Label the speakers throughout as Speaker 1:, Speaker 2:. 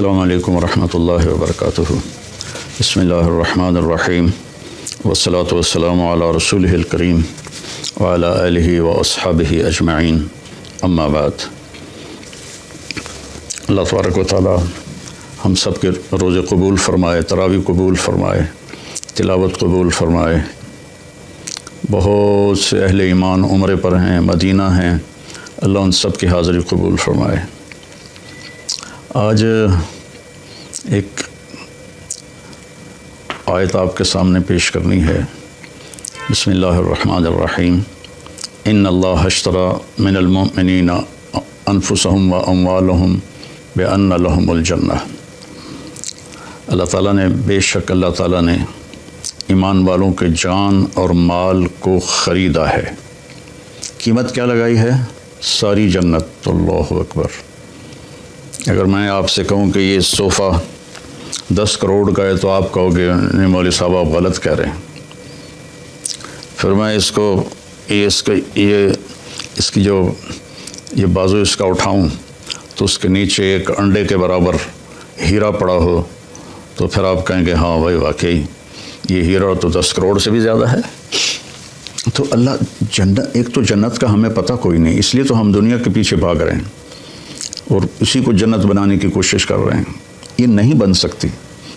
Speaker 1: السلام علیکم ورحمۃ اللہ وبرکاتہ۔ بسم اللہ الرحمن الرحیم والصلاة والسلام علی رسولہ الکریم وعلی آلہ واصحابہ اجمعین، اما بعد۔ اللہ تبارک و تعالی ہم سب کے روزے قبول فرمائے، تراویح قبول فرمائے، تلاوت قبول فرمائے۔ بہت سے اہل ایمان عمرے پر ہیں، مدینہ ہیں، اللہ ان سب کی حاضری قبول فرمائے۔ آج ایک آیت آپ کے سامنے پیش کرنی ہے۔ بسم اللہ الرحمن الرحیم۔ ان اللہ اشتری من المؤمنین انفسهم واموالهم بان لهم الجنہ۔ اللہ تعالیٰ نے، بے شک اللہ تعالیٰ نے ایمان والوں کے جان اور مال کو خریدا ہے۔ قیمت کیا لگائی ہے؟ ساری جنت۔ اللہ اکبر۔ اگر میں آپ سے کہوں کہ یہ صوفہ 10 کروڑ کا ہے تو آپ کہو گے نہیں مولوی صاحب آپ غلط کہہ رہے ہیں۔ پھر میں اس کی جو یہ بازو اس کا اٹھاؤں تو اس کے نیچے ایک انڈے کے برابر ہیرا پڑا ہو تو پھر آپ کہیں گے ہاں بھائی واقعی یہ ہیرا تو 10 کروڑ سے بھی زیادہ ہے۔ تو اللہ جنت، ایک تو جنت کا ہمیں پتہ کوئی نہیں، اس لیے تو ہم دنیا کے پیچھے بھاگ رہے ہیں اور اسی کو جنت بنانے کی کوشش کر رہے ہیں۔ یہ نہیں بن سکتی،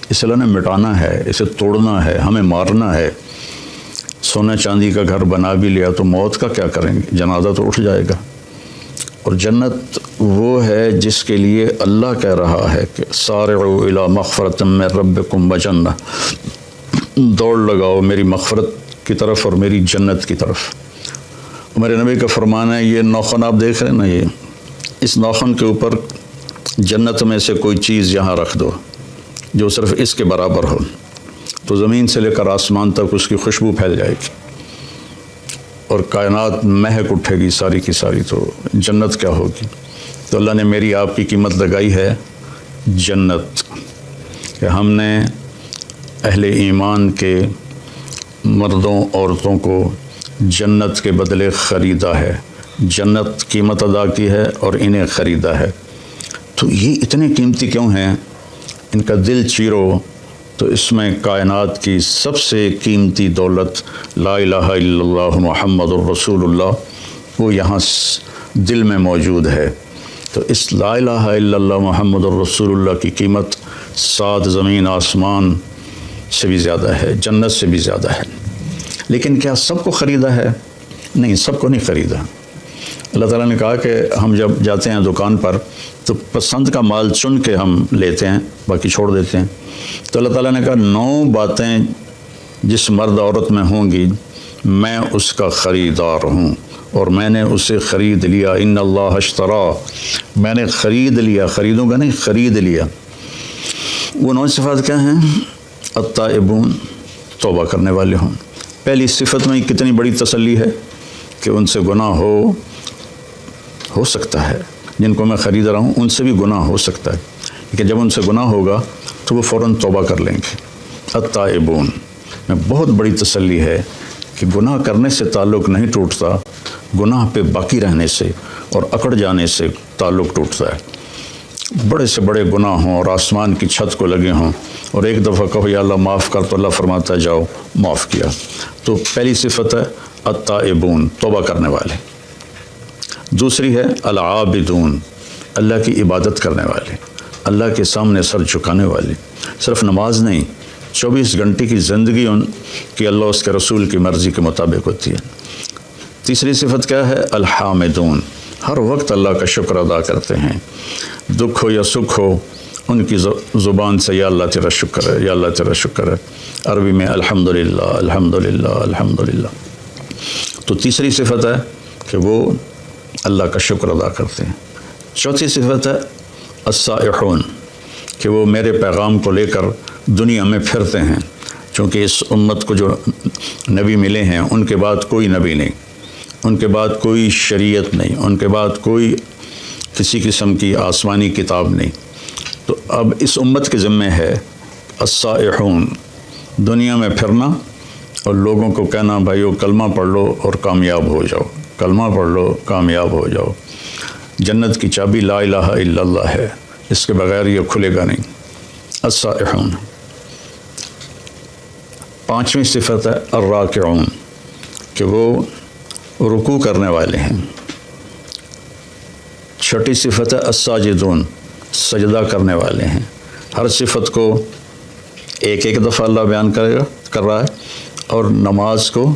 Speaker 1: اسے اللہ نے مٹانا ہے، اسے توڑنا ہے، ہمیں مارنا ہے۔ سونا چاندی کا گھر بنا بھی لیا تو موت کا کیا کریں گے؟ جنازہ تو اٹھ جائے گا۔ اور جنت وہ ہے جس کے لیے اللہ کہہ رہا ہے کہ سارعوا الی مغفرۃ من ربکم وجنہ، دوڑ لگاؤ میری مغفرت کی طرف اور میری جنت کی طرف۔ میرے نبی کا فرمان ہے، یہ ناخن آپ دیکھ رہے ہیں نا، یہ اس ناخن کے اوپر جنت میں سے کوئی چیز یہاں رکھ دو جو صرف اس کے برابر ہو تو زمین سے لے کر آسمان تک اس کی خوشبو پھیل جائے گی اور کائنات مہک اٹھے گی ساری کی ساری۔ تو جنت کیا ہوگی؟ تو اللہ نے میری آپ کی قیمت لگائی ہے جنت، کہ ہم نے اہل ایمان کے مردوں عورتوں کو جنت کے بدلے خریدا ہے، جنت قیمت ادا کی ہے اور انہیں خریدا ہے۔ تو یہ اتنے قیمتی کیوں ہیں؟ ان کا دل چیرو تو اس میں کائنات کی سب سے قیمتی دولت لا الہ الا اللہ محمد الرسول اللہ وہ یہاں دل میں موجود ہے۔ تو اس لا الہ الا اللہ محمد الرسول اللہ کی قیمت 7 زمین آسمان سے بھی زیادہ ہے، جنت سے بھی زیادہ ہے۔ لیکن کیا سب کو خریدا ہے؟ نہیں، سب کو نہیں خریدا۔ اللہ تعالیٰ نے کہا کہ ہم جب جاتے ہیں دکان پر تو پسند کا مال چن کے ہم لیتے ہیں، باقی چھوڑ دیتے ہیں۔ تو اللہ تعالیٰ نے کہا 9 باتیں جس مرد عورت میں ہوں گی میں اس کا خریدار ہوں اور میں نے اسے خرید لیا۔ ان اللہ اشتری، میں نے خرید لیا، خریدوں گا نہیں، خرید لیا۔ وہ 9 صفات کیا ہیں؟ التائبون، توبہ کرنے والے ہوں۔ پہلی صفت میں کتنی بڑی تسلی ہے کہ ان سے گناہ ہو سکتا ہے، جن کو میں خرید رہا ہوں ان سے بھی گناہ ہو سکتا ہے، لیکن جب ان سے گناہ ہوگا تو وہ فوراً توبہ کر لیں گے۔ التائبون میں بہت بڑی تسلی ہے کہ گناہ کرنے سے تعلق نہیں ٹوٹتا، گناہ پہ باقی رہنے سے اور اکڑ جانے سے تعلق ٹوٹتا ہے۔ بڑے سے بڑے گناہ ہوں اور آسمان کی چھت کو لگے ہوں اور ایک دفعہ کہو یا اللہ معاف کر تو اللہ فرماتا ہے جاؤ معاف کیا۔ تو پہلی صفت ہے التائبون، توبہ کرنے والے۔ دوسری ہے العابدون، اللہ کی عبادت کرنے والے، اللہ کے سامنے سر جھکانے والے۔ صرف نماز نہیں، 24 گھنٹے کی زندگی ان کی اللہ اس کے رسول کی مرضی کے مطابق ہوتی ہے۔ تیسری صفت کیا ہے؟ الحامدون، ہر وقت اللہ کا شکر ادا کرتے ہیں، دکھ ہو یا سکھ ہو ان کی زبان سے یا اللہ تیرا شکر ہے، یا اللہ تیرا شکر ہے۔ عربی میں الحمدللہ الحمدللہ الحمدللہ۔ تو تیسری صفت ہے کہ وہ اللہ کا شکر ادا کرتے ہیں۔ چوتھی صفت ہے السائحون، کہ وہ میرے پیغام کو لے کر دنیا میں پھرتے ہیں، چونکہ اس امت کو جو نبی ملے ہیں ان کے بعد کوئی نبی نہیں، ان کے بعد کوئی شریعت نہیں، ان کے بعد کوئی کسی قسم کی آسمانی کتاب نہیں۔ تو اب اس امت کے ذمہ ہے السائحون، دنیا میں پھرنا اور لوگوں کو کہنا بھائیو کلمہ پڑھ لو اور کامیاب ہو جاؤ، کلمہ پڑھ لو کامیاب ہو جاؤ۔ جنت کی چابی لا الہ الا اللہ ہے، اس کے بغیر یہ کھلے گا نہیں۔ السائحون، پانچویں صفت ہے الراکعون، کہ وہ رکوع کرنے والے ہیں۔ چھٹی صفت ہے الساجدون، سجدہ کرنے والے ہیں۔ ہر صفت کو ایک ایک دفعہ اللہ بیان کر رہا ہے، اور نماز کو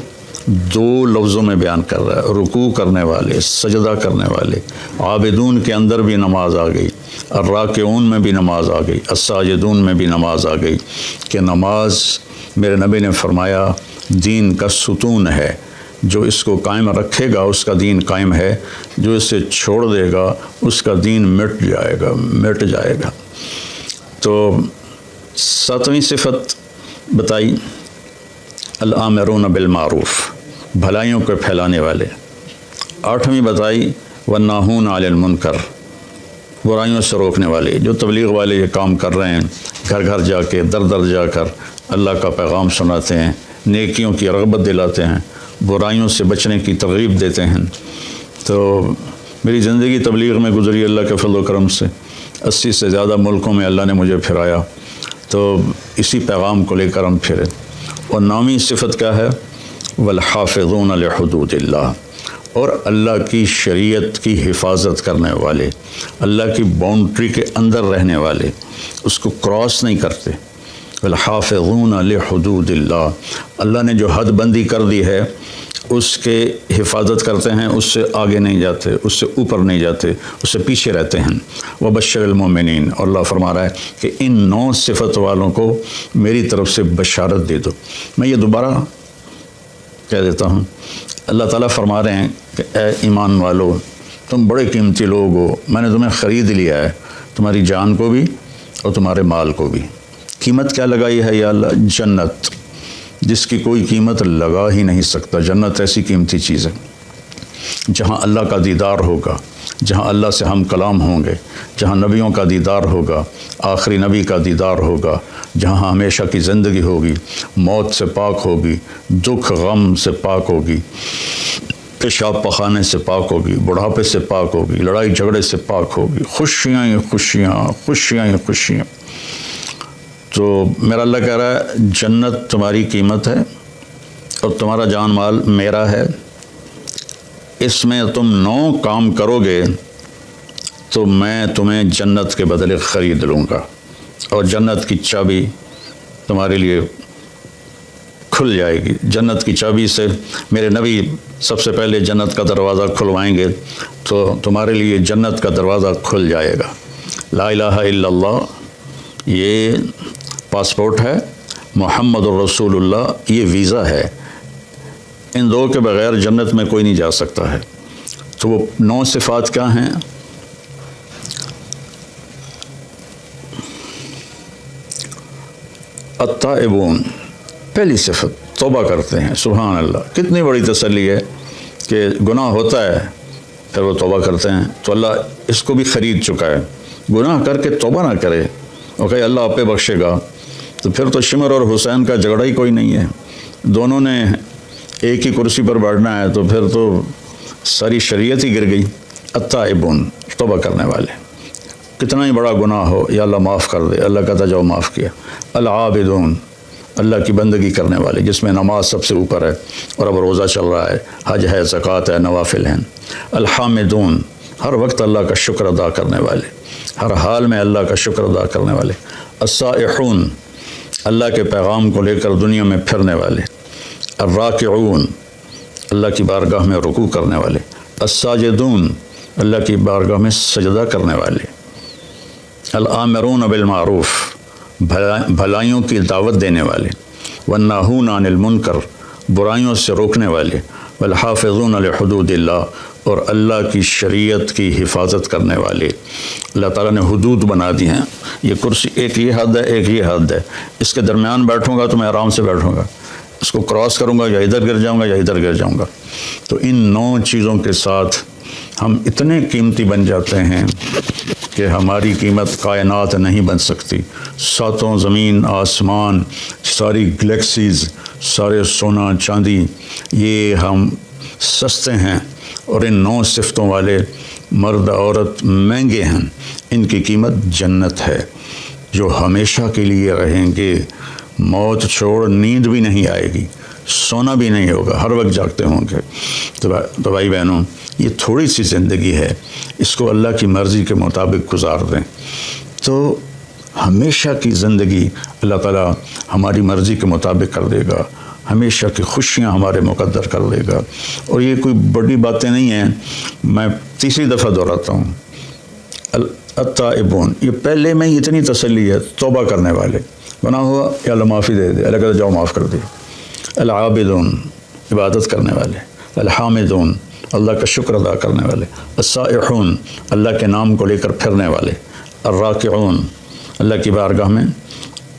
Speaker 1: دو لفظوں میں بیان کر رہا ہے، رکوع کرنے والے، سجدہ کرنے والے۔ عابدون کے اندر بھی نماز آ گئی، الراکعون میں بھی نماز آ گئی، الساجدون میں بھی نماز آ گئی، کہ نماز میرے نبی نے فرمایا دین کا ستون ہے، جو اس کو قائم رکھے گا اس کا دین قائم ہے، جو اسے چھوڑ دے گا اس کا دین مٹ جائے گا۔ تو ساتویں صفت بتائی الآمرون بالمعروف، بھلائیوں کو پھیلانے والے۔ آٹھویں بتائی والناہون عن المنکر، برائیوں سے روکنے والے۔ جو تبلیغ والے یہ کام کر رہے ہیں، گھر گھر جا کے در در جا کر اللہ کا پیغام سناتے ہیں، نیکیوں کی رغبت دلاتے ہیں، برائیوں سے بچنے کی ترغیب دیتے ہیں۔ تو میری زندگی تبلیغ میں گزری اللہ کے فضل و کرم سے، 80 سے زیادہ ملکوں میں اللہ نے مجھے پھرایا، تو اسی پیغام کو لے کر ہم پھرے۔ اور 9ویں صفت کیا ہے؟ والحافظون لحدود اللہ، اور اللہ کی شریعت کی حفاظت کرنے والے، اللہ کی باؤنڈری کے اندر رہنے والے، اس کو کراس نہیں کرتے۔ والحافظون لحدود اللہ، اللہ نے جو حد بندی کر دی ہے اس کے حفاظت کرتے ہیں، اس سے آگے نہیں جاتے، اس سے اوپر نہیں جاتے، اس سے پیچھے رہتے ہیں۔ وبشر المومنین، اور اللہ فرما رہا ہے کہ ان 9 صفت والوں کو میری طرف سے بشارت دے دو۔ میں یہ دوبارہ کہہ دیتا ہوں، اللہ تعالیٰ فرما رہے ہیں کہ اے ایمان والو، تم بڑے قیمتی لوگ ہو، میں نے تمہیں خرید لیا ہے، تمہاری جان کو بھی اور تمہارے مال کو بھی۔ قیمت کیا لگائی ہے یا اللہ؟ جنت، جس کی کوئی قیمت لگا ہی نہیں سکتا۔ جنت ایسی قیمتی چیز ہے جہاں اللہ کا دیدار ہوگا، جہاں اللہ سے ہم کلام ہوں گے، جہاں نبیوں کا دیدار ہوگا، آخری نبی کا دیدار ہوگا، جہاں ہمیشہ کی زندگی ہوگی، موت سے پاک ہوگی، دکھ غم سے پاک ہوگی، پیشاب پخانے سے پاک ہوگی، بڑھاپے سے پاک ہوگی، لڑائی جھگڑے سے پاک ہوگی، خوشیاں ہی خوشیاں، خوشیاں ہی خوشیاں۔ تو میرا اللہ کہہ رہا ہے جنت تمہاری قیمت ہے اور تمہارا جان مال میرا ہے، اس میں تم 9 کام کرو گے تو میں تمہیں جنت کے بدلے خرید لوں گا، اور جنت کی چابی تمہارے لیے کھل جائے گی۔ جنت کی چابی سے میرے نبی سب سے پہلے جنت کا دروازہ کھلوائیں گے تو تمہارے لیے جنت کا دروازہ کھل جائے گا۔ لا الہ الا اللہ یہ پاسپورٹ ہے، محمد الرسول اللہ یہ ویزا ہے، ان 2 کے بغیر جنت میں کوئی نہیں جا سکتا ہے۔ تو وہ 9 صفات کیا ہیں؟ التائبون، پہلی صفت توبہ کرتے ہیں۔ سبحان اللہ، کتنی بڑی تسلی ہے کہ گناہ ہوتا ہے پھر وہ توبہ کرتے ہیں، تو اللہ اس کو بھی خرید چکا ہے۔ گناہ کر کے توبہ نہ کرے اور کہے اللہ آپ پہ بخشے گا، تو پھر تو شمر اور حسین کا جھگڑا ہی کوئی نہیں ہے، دونوں نے ایک ہی کرسی پر بیٹھنا ہے، تو پھر تو ساری شریعت ہی گر گئی۔ التائبون، توبہ کرنے والے، کتنا ہی بڑا گناہ ہو یا اللہ معاف کر دے، اللہ کہتا جاؤ معاف کیا۔ العابدون، اللہ کی بندگی کرنے والے، جس میں نماز سب سے اوپر ہے، اور اب روزہ چل رہا ہے، حج ہے، زکوٰۃ ہے، نوافل ہیں۔ الحامدون، ہر وقت اللہ کا شکر ادا کرنے والے، ہر حال میں اللہ کا شکر ادا کرنے والے۔ السائحون، اللہ کے پیغام کو لے کر دنیا میں پھرنے والے۔ الراکعون، اللہ کی بارگاہ میں رکوع کرنے والے۔ الساجدون، اللہ کی بارگاہ میں سجدہ کرنے والے۔ الآمرون بالمعروف، بھلائیوں کی دعوت دینے والے۔ والناہون عن المنکر، برائیوں سے روکنے والے۔ والحافظون لحدود اللہ، اور اللہ کی شریعت کی حفاظت کرنے والے۔ اللہ تعالیٰ نے حدود بنا دی ہیں، یہ کرسی ایک یہ حد ہے، ایک یہ حد ہے، اس کے درمیان بیٹھوں گا تو میں آرام سے بیٹھوں گا، اس کو کراس کروں گا یا ادھر گر جاؤں گا یا ادھر گر جاؤں گا۔ تو ان 9 چیزوں کے ساتھ ہم اتنے قیمتی بن جاتے ہیں کہ ہماری قیمت کائنات نہیں بن سکتی۔ 7 زمین آسمان، ساری گلیکسیز، سارے سونا چاندی، یہ ہم سستے ہیں، اور ان 9 صفتوں والے مرد عورت مہنگے ہیں، ان کی قیمت جنت ہے، جو ہمیشہ کے لیے رہیں گے۔ موت چھوڑ نیند بھی نہیں آئے گی، سونا بھی نہیں ہوگا، ہر وقت جاگتے ہوں گے۔ تو بھائی بہنوں، یہ تھوڑی سی زندگی ہے، اس کو اللہ کی مرضی کے مطابق گزار دیں تو ہمیشہ کی زندگی اللہ تعالیٰ ہماری مرضی کے مطابق کر دے گا، ہمیشہ کی خوشیاں ہمارے مقدر کر دے گا۔ اور یہ کوئی بڑی باتیں نہیں ہیں، میں تیسری دفعہ دہراتا ہوں، التائبون، یہ پہلے میں اتنی تسلی ہے، توبہ کرنے والے، گناہ ہوا یا اللہ معافی دے دے، اللہ کہتا جاؤ معاف کر دے۔ العابدون، عبادت کرنے والے۔ الحامدون، اللہ کا شکر ادا کرنے والے۔ السائحون، اللہ کے نام کو لے کر پھرنے والے۔ الراکعون، اللہ کی بارگاہ میں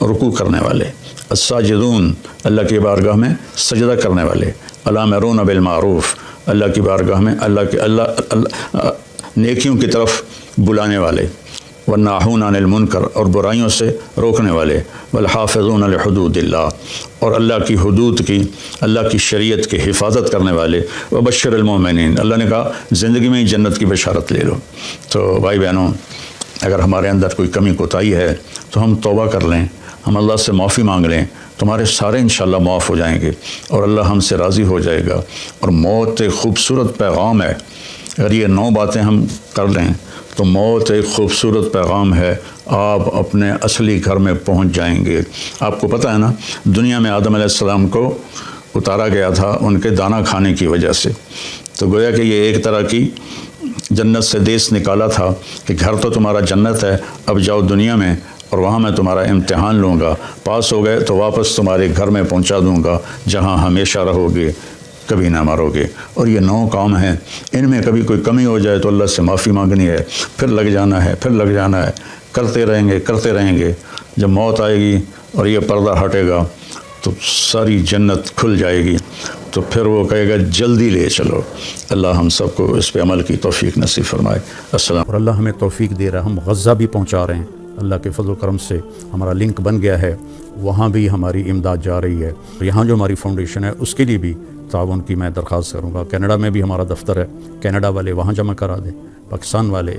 Speaker 1: رکوع کرنے والے۔ الساجدون، اللہ کی بارگاہ میں سجدہ کرنے والے۔ الامرون بالمعروف، اللہ کی بارگاہ میں اللہ نیکیوں کی طرف بلانے والے۔ والناہون عن المنکر، اور برائیوں سے روکنے والے۔ والحافظون لحدود اللہ، اور اللہ کی حدود کی، اللہ کی شریعت کی حفاظت کرنے والے۔ وبشر المومنین، اللہ نے کہا زندگی میں ہی جنت کی بشارت لے لو۔ تو بھائی بہنوں، اگر ہمارے اندر کوئی کمی کوتاہی ہے تو ہم توبہ کر لیں، ہم اللہ سے معافی مانگ لیں، تمہارے سارے انشاءاللہ معاف ہو جائیں گے اور اللہ ہم سے راضی ہو جائے گا۔ اور موت ایک خوبصورت پیغام ہے، اگر یہ 9 باتیں ہم کر لیں تو موت ایک خوبصورت پیغام ہے، آپ اپنے اصلی گھر میں پہنچ جائیں گے۔ آپ کو پتہ ہے نا، دنیا میں آدم علیہ السلام کو اتارا گیا تھا ان کے دانا کھانے کی وجہ سے، تو گویا کہ یہ ایک طرح کی جنت سے دیس نکالا تھا کہ گھر تو تمہارا جنت ہے، اب جاؤ دنیا میں اور وہاں میں تمہارا امتحان لوں گا، پاس ہو گئے تو واپس تمہارے گھر میں پہنچا دوں گا جہاں ہمیشہ رہو گے، کبھی نہ مرو گے۔ اور یہ 9 کام ہیں، ان میں کبھی کوئی کمی ہو جائے تو اللہ سے معافی مانگنی ہے، پھر لگ جانا ہے، پھر لگ جانا ہے، کرتے رہیں گے۔ جب موت آئے گی اور یہ پردہ ہٹے گا تو ساری جنت کھل جائے گی، تو پھر وہ کہے گا جلدی لے چلو۔ اللہ ہم سب کو اس پہ عمل کی توفیق نصیب فرمائے۔ السلام۔
Speaker 2: اور اللہ ہمیں توفیق دے رہا ہے، ہم غزہ بھی پہنچا رہے ہیں، اللہ کے فضل و کرم سے ہمارا لنک بن گیا ہے، وہاں بھی ہماری امداد جا رہی ہے۔ یہاں جو ہماری فاؤنڈیشن ہے اس کے لیے بھی تعاون کی میں درخواست کروں گا۔ کینیڈا میں بھی ہمارا دفتر ہے، کینیڈا والے وہاں جمع کرا دیں، پاکستان والے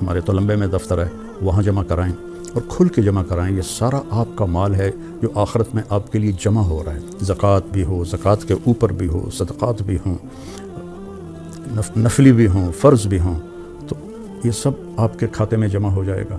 Speaker 2: ہمارے کولمبیا میں دفتر ہے وہاں جمع کرائیں، اور کھل کے جمع کرائیں۔ یہ سارا آپ کا مال ہے جو آخرت میں آپ کے لیے جمع ہو رہا ہے، زکوٰۃ بھی ہو، زکوٰۃ کے اوپر بھی ہو، صدقات بھی ہوں، نفلی بھی ہوں، فرض بھی ہوں، تو یہ سب آپ کے کھاتے میں جمع ہو جائے گا۔